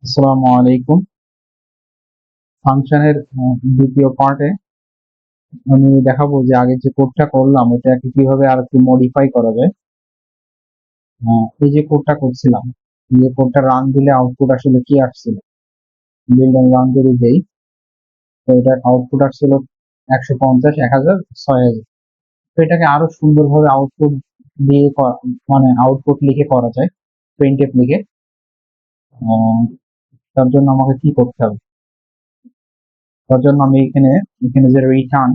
আসসালামু আলাইকুম। ফাংশনের দ্বিতীয় পার্টে আমি দেখাবো যে আগে যে কোডটা করলাম ওটাকে কিভাবে আর একটু মডিফাই করা যায়। এই যে কোডটা করছিলাম, যে কোডটা রান দিলে আউটপুট আসলে কি আসছিল, বিল্ড এন্ড রান যদি দেই তো এটার আউটপুট আসছিল 150, 1000, 6000। তো এটাকে আরো সুন্দরভাবে আউটপুট দিয়ে মানে আউটপুট লিখে করা যায়, প্রিন্টএফ লিখে। আহ, তার জন্য আমাকে কি করতে হবে? তার জন্য আমি এখানে এখানে যে রিটার্ন,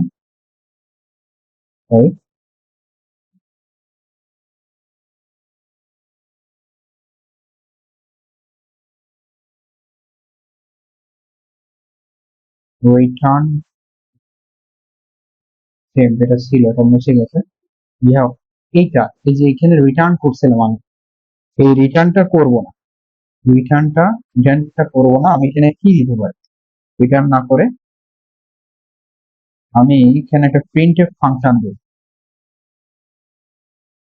রিটার্ন সেম যেটা ছিল এটা মুছে গেছে। ইয়া, এই যে এখানে রিটার্ন করছিলাম আমি, এই রিটার্নটা করবো না। আমি এখানে কি দিতে পারি? রিটার্ন না করে আমি এখানে একটা প্রিন্টএফ ফাংশন দেব।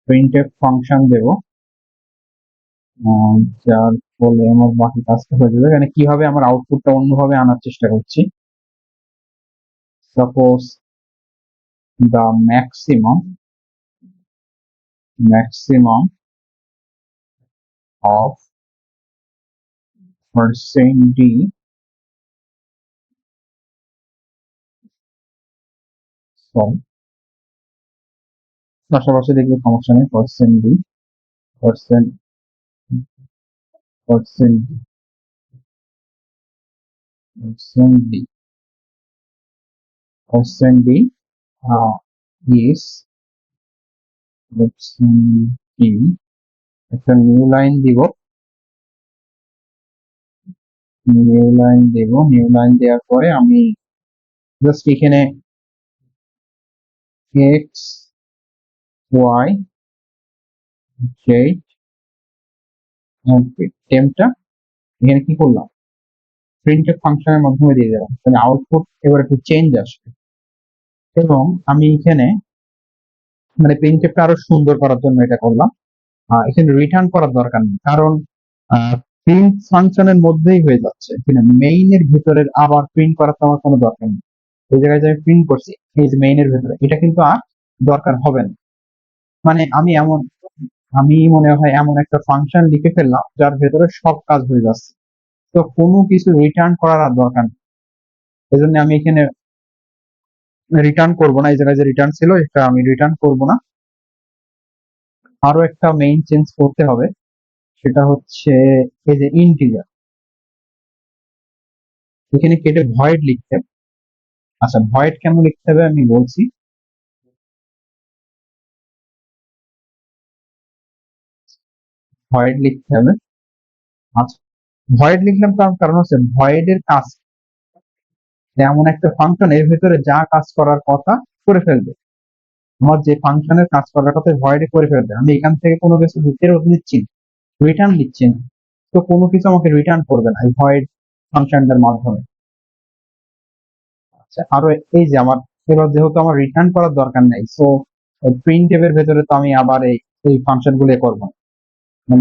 প্রিন্টএফ ফাংশন দেব, যার ফলে আমার বাকি কাজটা হয়ে যাবে। এখানে কিভাবে আমার আউটপুটটা অন্যভাবে আনার চেষ্টা করছি। Suppose the maximum of percent d, sorry, পাশাপাশি দেখলে সমস্যা নেই। Percent D, percent percent percent D, percent D ইস কি, একটা নিউ লাইন দেওয়ার পরে আমি জাস্ট এখানে এক্স ওয়াই জেড টেমটা এখানে কি করলাম, প্রিন্টএফ ফাংশনের মাধ্যমে দিয়ে দিলাম, তাহলে আউটপুট এবার একটু চেঞ্জ আসবে। এবং আমি এখানে মানে প্রিন্টএফটা আরো সুন্দর করার জন্য এটা করলাম। এখানে রিটার্ন করার দরকার নেই, কারণ প্রিন্ট ফাংশনের মধ্যেই হয়ে যাচ্ছে। এখানে মেইনের ভিতরে আবার প্রিন্ট করার তো আমার কোনো দরকার নেই। এই জায়গায় যে আমি প্রিন্ট করছি এই যে মেইনের ভিতরে, এটা কিন্তু আর দরকার হবে না। মানে আমি মনে হয় এমন একটা ফাংশন লিখে ফেললাম যার ভেতরে সব কাজ হয়ে যাচ্ছে, তো কোনো কিছু রিটার্ন করার আর দরকার নেই। এই জন্য আমি এখানে রিটার্ন করব না। এই জায়গায় যে রিটার্ন ছিল এটা আমি রিটার্ন করব না। আরো একটা মেইন চেঞ্জ করতে হবে, সেটা হচ্ছে এই যে ইন্টিজার, এখানে কেটে ভয়েড লিখতে হবে। আচ্ছা, ভয়েড কেন লিখতে হবে আমি বলছি। ভয়েড লিখতে হবে। আচ্ছা, ভয়েড লিখলাম তার কারণ হচ্ছে ভয়েড এর কাজ এমন একটা ফাংশন, এর ভিতরে যা কাজ করার কথা করে ফেলবে। আমার যে ফাংশনের কাজ করার কথা ভয়েডে করে ফেলবে, আমি এখান থেকে কোনো কিছু ফেরত দিচ্ছি না, রিটার্ন দিচ্ছি না, তো কোনো কিছু আমাকে রিটার্ন করবে না এই ভয়েড ফাংশনটার মাধ্যমে। আচ্ছা, আরো এই যে আমার এবার যেহেতু আমার রিটার্ন করার দরকার নাই, সো প্রিন্ট এর ভেতরে তো আমি আবার এই ফাংশন গুলো করবো না।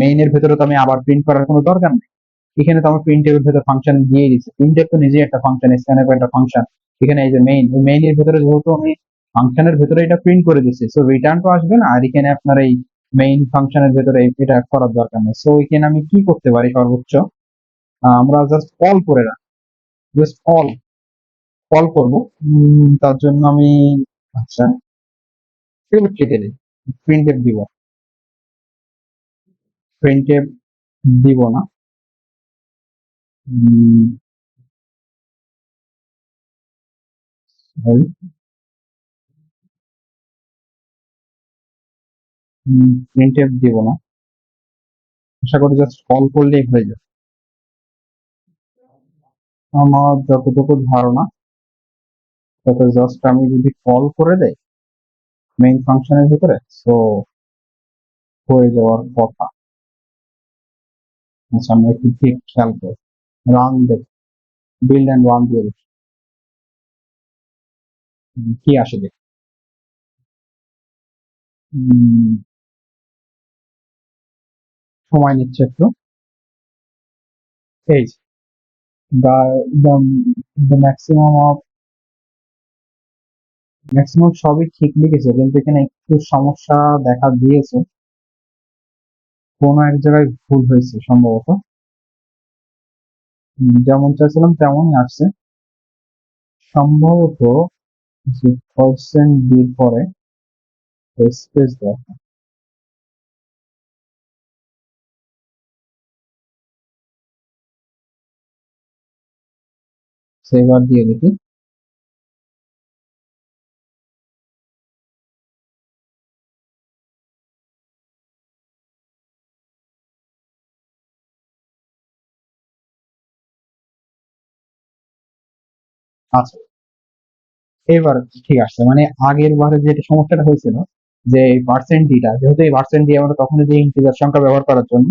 মেইন এর ভেতরে তো আমি আবার প্রিন্ট করার কোনো দরকার নেই। এখানে তো আমার প্রিন্ট এর ভেতরে ফাংশন দিয়ে দিচ্ছে, প্রিন্ট এর তো নিজেই একটা ফাংশন, স্ক্যানএর একটা ফাংশন। এখানে এই যে মেইন এর ভেতরে যেহেতু আমি ফাংশনের ভেতরে এটা প্রিন্ট করে দিচ্ছি, সো রিটার্ন তো আসবে না। আর এখানে আপনার এই মেইন ফাংশনের ভেতরে এটা করার দরকার নেই। সো এখানে আমি কি করতে পারি সর্বোচ্চ, আমরা জাস্ট কল করে রাখি, জাস্ট কল করবো। তার জন্য আমি, আচ্ছা, এগুলো কেটে দিই। প্রিন্ট এফ দিব, প্রিন্ট এফ দিব না। প্রিন্ট এফ দিব না, আশা করি জাস্ট কল করলেই হয়ে যাবে। আমার যতটুকু ধারণা, তাতে জাস্ট আমি যদি কল করে দেই মেইন ফাংশনের ভিতরে, সো হয়ে যাওয়ার কথা। আচ্ছা, আমরা একটু ঠিক খেয়াল করি, রান দেখ, বিল্ড এন্ড রান দিয়ে দেখি কি আসে দেখ। সময় নিচ্ছে একটু। এই যে, the ম্যাক্সিমাম সবই ঠিক লিখেছে, কিন্তু এখানে একটু সমস্যা দেখা দিয়েছে। কোনো এক জায়গায় ভুল হয়েছে সম্ভবত। যেমন চাইছিলাম তেমনই আসছে সম্ভবত। যে পার্সেন্ট দিয়ে পরে স্পেস দেওয়া, সেবার দিয়ে দেখি। আচ্ছা, এবার ঠিক আসছে। মানে আগের বারে যেটা সমস্যাটা হয়েছিল, যে এই পার্সেন্ট ডিটা, যেহেতু এই পার্সেন্ট দিয়ে আমরা তখন যে ইন্টিজার সংখ্যা ব্যবহার করার জন্য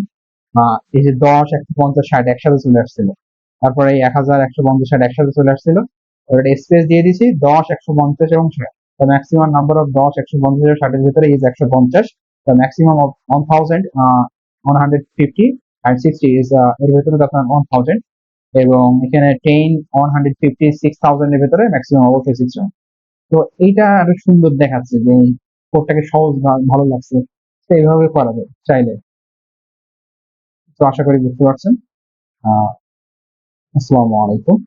এই যে 10, 150, 60 একসাথে চলে আসছিল। তারপরে এই 1000, 150, 60 একসাথে চলে আসছিল। এবার স্পেস দিয়ে দিছি 10, 150 এবং 60। The maximum number of 10, 150 এবং 60 এর ভিতরে is 150। The maximum of 1000, 150 and 60 is এর ভিতরে আপনার 1000। এবং এখানে 10, 150, 6000 এর ভিতরে ম্যাক্সিমাম অবশ্যই 60। তো এইটা আরো সুন্দর দেখাচ্ছে যে কোডটাকে সহজ ভালো লাগছে। তো এইভাবে করা যায় চাইলে। তো আশা করি বুঝতে পারছেন। আহ আসসালামু আলাইকুম।